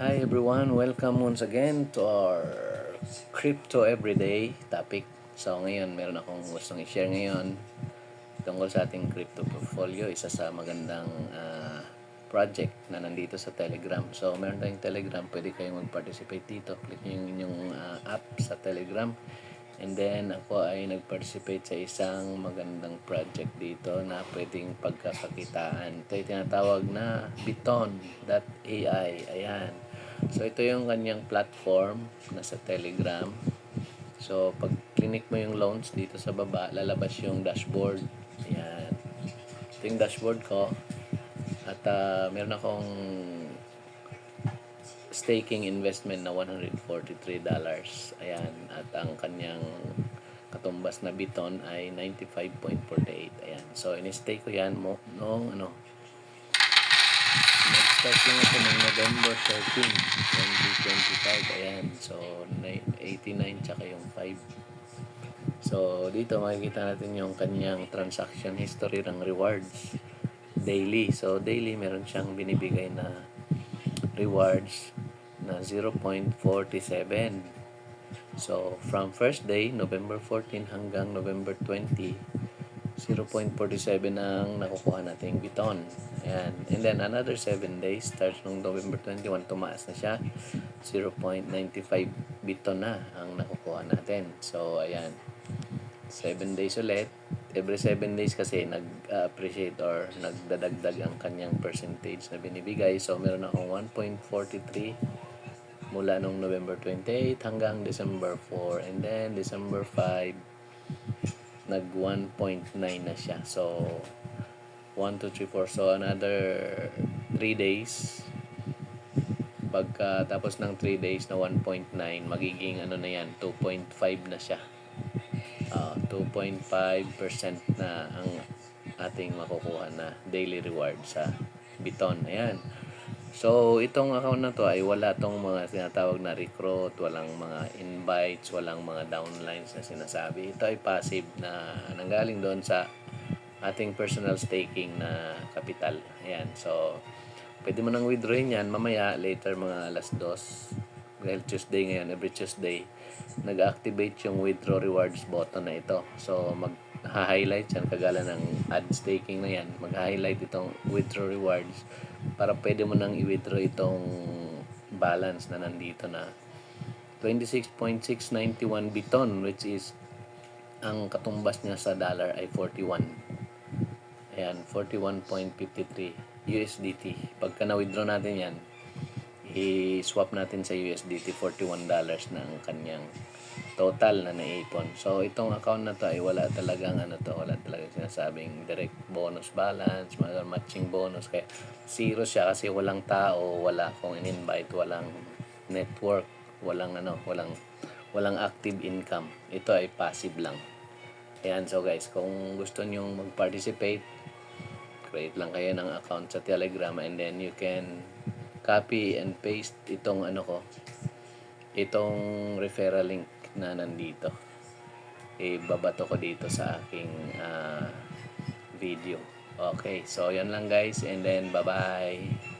Hi everyone, welcome once again to our crypto everyday topic. So ngayon, meron akong gustong i-share ngayon tungkol sa ating crypto portfolio. Isa sa magandang project na nandito sa Telegram. So meron tayong Telegram, pwede kayong mag-participate dito. Click nyo yung inyong app sa Telegram. And then ako ay nag-participate sa isang magandang project dito na pwedeng pagkakakitaan. Ito ay tinatawag na Biton.ai. Ayan. So ito yung kanyang platform na sa Telegram. So pag click mo yung loans dito sa baba, lalabas yung dashboard. Ayan. Ito yung dashboard ko. At meron akong staking investment na $143. Ayan. At ang kanyang katumbas na Biton ay 95.48. Ayan. So in-stake ko yan noong nag-start lang ako ng November 13, 2025. Ayan. So 89 tsaka yung 5. So dito makikita natin yung kanyang transaction history ng rewards daily. So daily meron siyang binibigay na rewards na 0.47. So from first day, November 14 hanggang November 20, 0.47 ang nakukuha nating Biton. Ayan. And then another 7 days, starts nung November 21, tumaas na siya. 0.95 Biton na ang nakukuha natin. So ayan. 7 days ulit. Every 7 days kasi nag-appreciate or nagdadagdag ang kanyang percentage na binibigay. So meron akong 1.43 mula nung November 28 hanggang December 4. And then December 5, nag 1.9 na siya. So 1, 2, 3, 4. So another 3 days. Pagka tapos ng 3 days na 1.9, magiging na yan, 2.5 na siya. 2.5% na ang ating makukuha na daily reward sa Biton. Ayan. So, itong account na to ay wala tong mga tinatawag na recruit, walang mga invites, walang mga downlines na sinasabi. Ito ay passive na nanggaling doon sa ating personal staking na capital. Ayan. So, pwede mo nang withdrawin yan mamaya, later mga alas 2. Dahil Tuesday ngayon, every Tuesday, nag-activate yung withdraw rewards button na ito. So, mag-highlight yan, kagala ng add staking na yan, mag-highlight itong withdraw rewards para pwede mo nang i-withdraw itong balance na nandito na 26.691 Biton, which is ang katumbas niya sa dollar ay 41. Ayan, 41.53 USDT. Pagka na-withdraw natin yan, i-swap natin sa USDT, $41 na ang kanyang total na naipon. So itong account na to ay wala talagang wala talagang sinasabing direct bonus balance, matching bonus, kaya zero siya kasi walang tao, wala akong in-invite, walang network, walang active income. Ito ay passive lang. Ayan, so guys, kung gusto nyong mag-participate, create lang kayo ng account sa Telegram and then you can copy and paste itong itong referral link na nandito. Ibabato ko dito sa aking video. Okay, so yan lang guys, and then bye-bye.